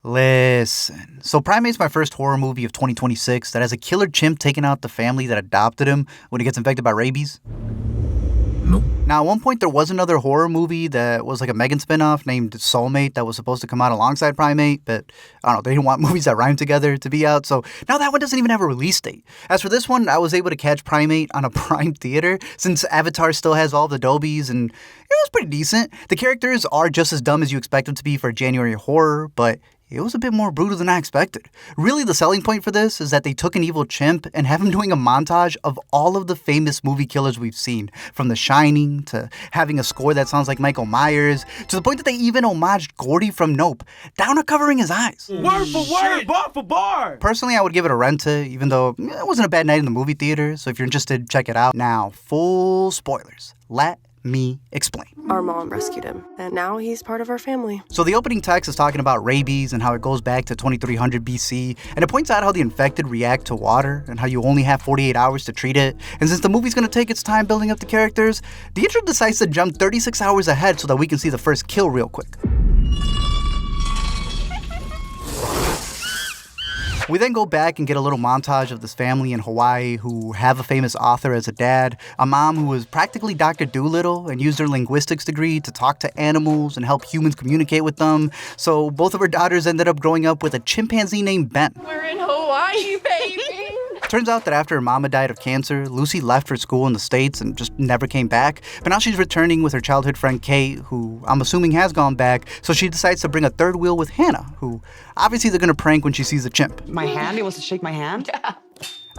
Listen. So Primate's my first horror movie of 2026 that has a killer chimp taking out the family that adopted him when he gets infected by rabies. No. Now, at one point, there was another horror movie that was like a Megan spinoff named Soulmate that was supposed to come out alongside Primate, but I don't know, they didn't want movies that rhyme together to be out, so now that one doesn't even have a release date. As for this one, I was able to catch Primate on a Prime theater since Avatar still has all the Dolbys, and it was pretty decent. The characters are just as dumb as you expect them to be for a January horror, but it was a bit more brutal than I expected. Really, the selling point for this is that they took an evil chimp and have him doing a montage of all of the famous movie killers we've seen, from The Shining to having a score that sounds like Michael Myers, to the point that they even homaged Gordy from Nope, down to covering his eyes. Word for word, bar for bar! Personally, I would give it a renta, even though it wasn't a bad night in the movie theater, so if you're interested, check it out. Now, full spoilers. Let me explain. Our mom rescued him, and now he's part of our family. So the opening text is talking about rabies and how it goes back to 2300 BC, and it points out how the infected react to water and how you only have 48 hours to treat it. And since the movie's gonna take its time building up the characters, the intro decides to jump 36 hours ahead so that we can see the first kill real quick. We then go back and get a little montage of this family in Hawaii who have a famous author as a dad, a mom who was practically Dr. Dolittle and used her linguistics degree to talk to animals and help humans communicate with them. So both of her daughters ended up growing up with a chimpanzee named Ben. We're in Hawaii, baby! Turns out that after her mama died of cancer, Lucy left for school in the States and just never came back. But now she's returning with her childhood friend Kate, who I'm assuming has gone back, so she decides to bring a third wheel with Hannah, who obviously they're gonna prank when she sees a chimp. My hand? He wants to shake my hand? Yeah.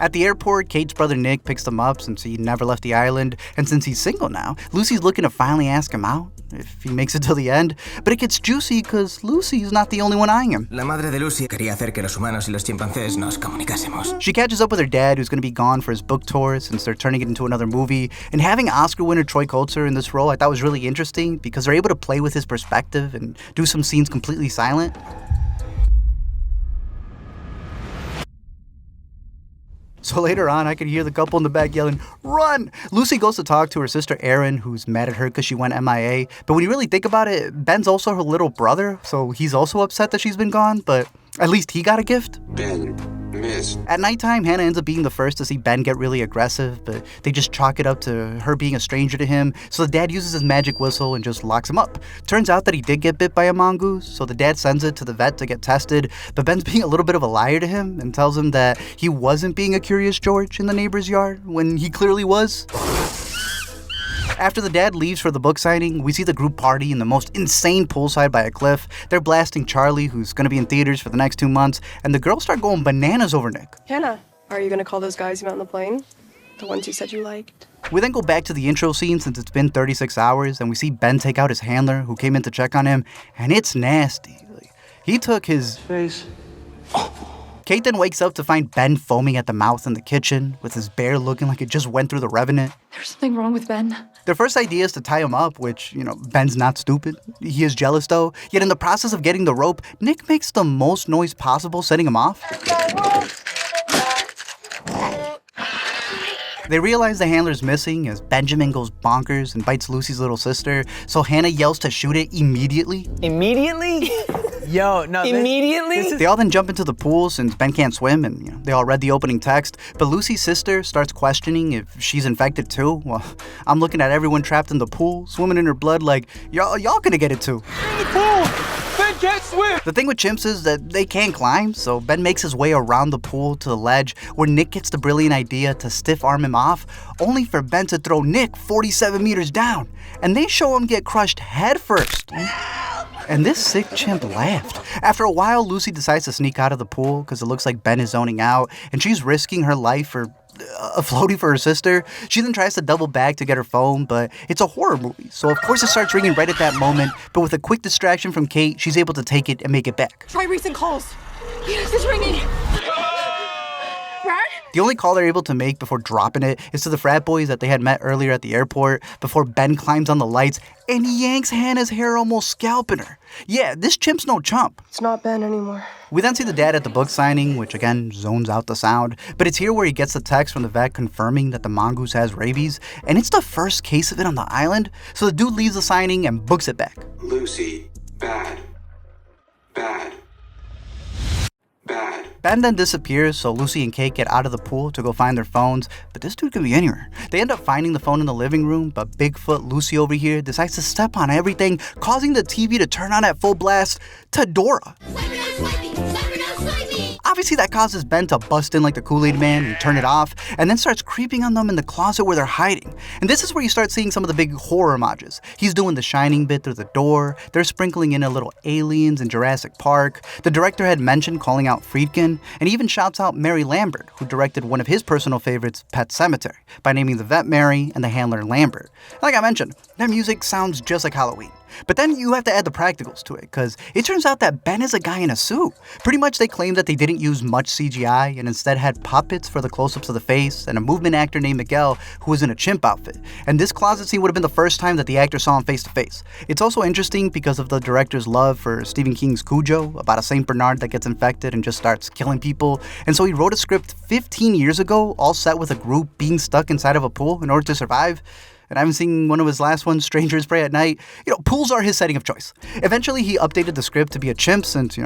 At the airport, Kate's brother Nick picks them up since he never left the island, and since he's single now, Lucy's looking to finally ask him out, if he makes it till the end. But it gets juicy because Lucy's not the only one eyeing him. La madre de Lucy quería hacer que los humanos y los chimpancés nos comunicásemos. She catches up with her dad, who's going to be gone for his book tour since they're turning it into another movie. And having Oscar winner Troy Kotsur in this role I thought was really interesting because they're able to play with his perspective and do some scenes completely silent. So later on, I could hear the couple in the back yelling, "Run!" Lucy goes to talk to her sister Erin, who's mad at her because she went MIA. But when you really think about it, Ben's also her little brother, so he's also upset that she's been gone, but at least he got a gift. Ben, miss. At nighttime, Hannah ends up being the first to see Ben get really aggressive, but they just chalk it up to her being a stranger to him, so the dad uses his magic whistle and just locks him up. Turns out that he did get bit by a mongoose, so the dad sends it to the vet to get tested, but Ben's being a little bit of a liar to him and tells him that he wasn't being a Curious George in the neighbor's yard when he clearly was. After the dad leaves for the book signing, we see the group party in the most insane poolside by a cliff. They're blasting Charlie, who's going to be in theaters for the next 2 months, and the girls start going bananas over Nick. Hannah, are you gonna call those guys you met on the plane? The ones you said you liked? We then go back to the intro scene since it's been 36 hours, and we see Ben take out his handler, who came in to check on him, and it's nasty. He took his Face. Kate then wakes up to find Ben foaming at the mouth in the kitchen, with his bear looking like it just went through the Revenant. There's something wrong with Ben. Their first idea is to tie him up, which, Ben's not stupid. He is jealous, though. Yet in the process of getting the rope, Nick makes the most noise possible, setting him off. They realize the handler's missing as Benjamin goes bonkers and bites Lucy's little sister, so Hannah yells to shoot it immediately. Immediately? Yo, no. Immediately? They all then jump into the pool since Ben can't swim, and they all read the opening text. But Lucy's sister starts questioning if she's infected too. Well, I'm looking at everyone trapped in the pool, swimming in her blood like, y'all gonna get it too. In the pool! Ben can't swim! The thing with chimps is that they can't climb, so Ben makes his way around the pool to the ledge where Nick gets the brilliant idea to stiff arm him off, only for Ben to throw Nick 47 meters down. And they show him get crushed head first. And this sick chimp laughed. After a while, Lucy decides to sneak out of the pool because it looks like Ben is zoning out, and she's risking her life for a floaty for her sister. She then tries to double back to get her phone, but it's a horror movie, so of course it starts ringing right at that moment, but with a quick distraction from Kate, she's able to take it and make it back. Try recent calls. Yes, it's ringing. Brad? The only call they're able to make before dropping it is to the frat boys that they had met earlier at the airport before Ben climbs on the lights and yanks Hannah's hair, almost scalping her. Yeah, this chimp's no chump. It's not Ben anymore. We then see the dad at the book signing, which again zones out the sound, but it's here where he gets the text from the vet confirming that the mongoose has rabies, and it's the first case of it on the island, so the dude leaves the signing and books it back. Lucy, bad. Bad. Ben then disappears, so Lucy and Kate get out of the pool to go find their phones, but this dude can be anywhere. They end up finding the phone in the living room, but Bigfoot Lucy over here decides to step on everything, causing the TV to turn on at full blast to Dora. Obviously, that causes Ben to bust in like the Kool-Aid Man and turn it off, and then starts creeping on them in the closet where they're hiding. And this is where you start seeing some of the big horror homages. He's doing the Shining bit through the door, they're sprinkling in a little aliens in Jurassic Park, the director had mentioned calling out Friedkin, and he even shouts out Mary Lambert, who directed one of his personal favorites, Pet Sematary, by naming the vet Mary and the handler Lambert. Like I mentioned, their music sounds just like Halloween. But then you have to add the practicals to it, because it turns out that Ben is a guy in a suit. Pretty much they claim that they didn't use much CGI and instead had puppets for the close-ups of the face and a movement actor named Miguel who was in a chimp outfit. And this closet scene would have been the first time that the actor saw him face to face. It's also interesting because of the director's love for Stephen King's Cujo, about a St. Bernard that gets infected and just starts killing people. And so he wrote a script 15 years ago, all set with a group being stuck inside of a pool in order to survive. And I haven't seen one of his last ones, Strangers Pray at Night. Pools are his setting of choice. Eventually, he updated the script to be a chimp since,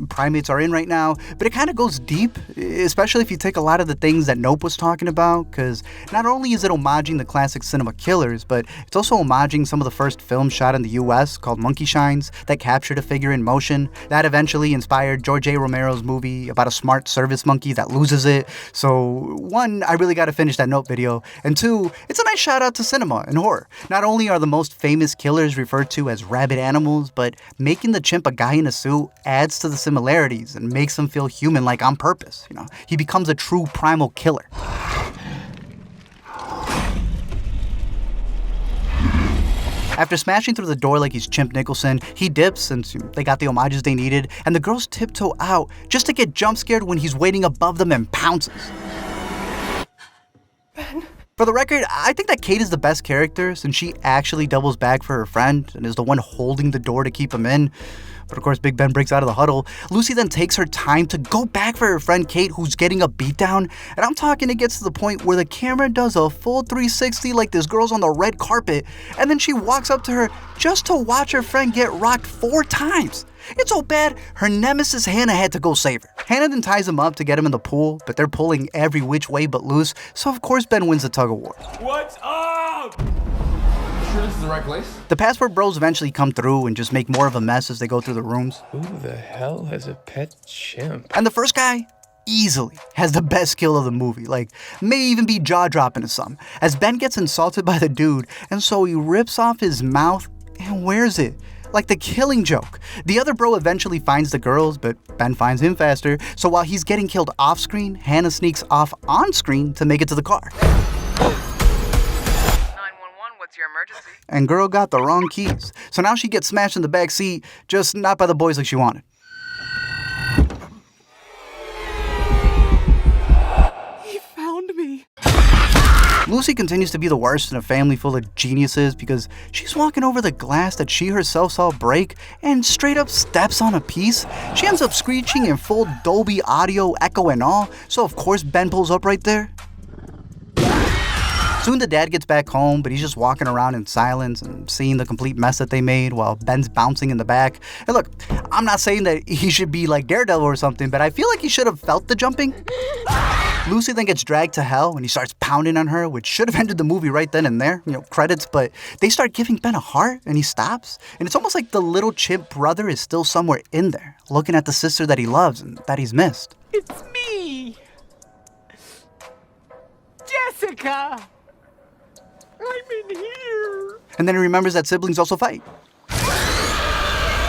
primates are in right now. But it kind of goes deep, especially if you take a lot of the things that Nope was talking about, because not only is it homaging the classic cinema killers, but it's also homaging some of the first films shot in the US called Monkey Shines that captured a figure in motion. That eventually inspired George A. Romero's movie about a smart service monkey that loses it. So, one, I really got to finish that Nope video. And two, it's a nice shout out to cinema and horror. Not only are the most famous killers referred to as rabid animals, but making the chimp a guy in a suit adds to the similarities and makes him feel human-like on purpose. He becomes a true primal killer. After smashing through the door like he's Chimp Nicholson, he dips since they got the homages they needed, and the girls tiptoe out just to get jump scared when he's waiting above them and pounces. Ben. For the record, I think that Kate is the best character since she actually doubles back for her friend and is the one holding the door to keep him in. But of course, Big Ben breaks out of the huddle. Lucy then takes her time to go back for her friend Kate, who's getting a beatdown. And I'm talking, it gets to the point where the camera does a full 360 like this girl's on the red carpet, and then she walks up to her just to watch her friend get rocked 4 times. It's so bad, her nemesis Hannah had to go save her. Hannah then ties him up to get him in the pool, but they're pulling every which way but loose, so of course Ben wins the tug-of-war. What's up? Sure this is the right place? The password bros eventually come through and just make more of a mess as they go through the rooms. Who the hell has a pet chimp? And the first guy easily has the best kill of the movie, may even be jaw-dropping to some, as Ben gets insulted by the dude, and so he rips off his mouth and wears it. Like the Killing Joke. The other bro eventually finds the girls, but Ben finds him faster, so while he's getting killed off-screen, Hannah sneaks off on-screen to make it to the car. 911, what's your emergency? And girl got the wrong keys, so now she gets smashed in the back seat, just not by the boys like she wanted. He found me. Lucy continues to be the worst in a family full of geniuses because she's walking over the glass that she herself saw break and straight up steps on a piece. She ends up screeching in full Dolby audio, echo and all, so of course Ben pulls up right there. Soon the dad gets back home, but he's just walking around in silence and seeing the complete mess that they made while Ben's bouncing in the back. And look, I'm not saying that he should be like Daredevil or something, but I feel like he should have felt the jumping. Lucy then gets dragged to hell and he starts pounding on her, which should have ended the movie right then and there, credits, but they start giving Ben a heart and he stops. And it's almost like the little chimp brother is still somewhere in there, looking at the sister that he loves and that he's missed. It's me, Jessica. I'm in here. And then he remembers that siblings also fight.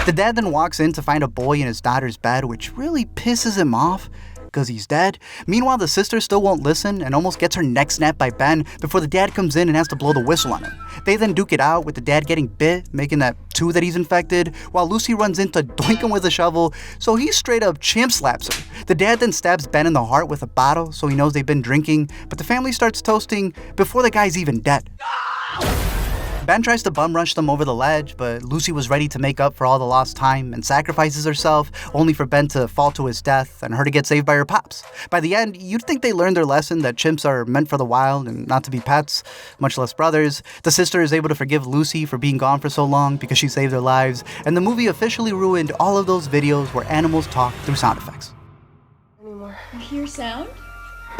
The dad then walks in to find a boy in his daughter's bed, which really pisses him off because he's dead. Meanwhile, the sister still won't listen and almost gets her neck snapped by Ben before the dad comes in and has to blow the whistle on him. They then duke it out with the dad getting bit, making that 2 that he's infected, while Lucy runs in to doink him with a shovel, so he straight up chimp slaps her. The dad then stabs Ben in the heart with a bottle so he knows they've been drinking, but the family starts toasting before the guy's even dead. Ben tries to bum rush them over the ledge, but Lucy was ready to make up for all the lost time and sacrifices herself, only for Ben to fall to his death and her to get saved by her pops. By the end, you'd think they learned their lesson that chimps are meant for the wild and not to be pets, much less brothers. The sister is able to forgive Lucy for being gone for so long because she saved their lives, and the movie officially ruined all of those videos where animals talk through sound effects. Anymore. door. You hear sound?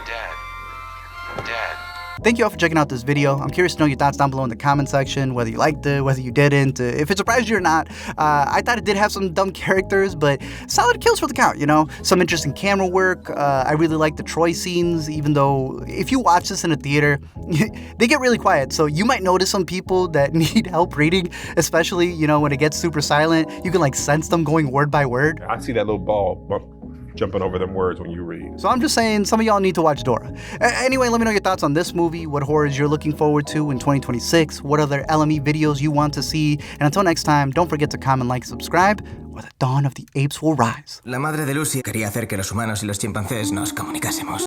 Dad. Thank you all for checking out this video. I'm curious to know your thoughts down below in the comment section, whether you liked it, whether you didn't, if it surprised you or not. I thought it did have some dumb characters, but solid kills for the count, you know? Some interesting camera work. I really like the Troy scenes, even though if you watch this in a theater, they get really quiet. So you might notice some people that need help reading, especially, you know, when it gets super silent. You can like sense them going word by word. I see that little ball jumping over them words when you read. So I'm just saying, some of y'all need to watch Dora. Anyway, let me know your thoughts on this movie, what horrors you're looking forward to in 2026, what other LME videos you want to see, and until next time, don't forget to comment, like, subscribe, or the dawn of the apes will rise. La madre de Lucy quería hacer que los humanos y los chimpancés nos comunicásemos.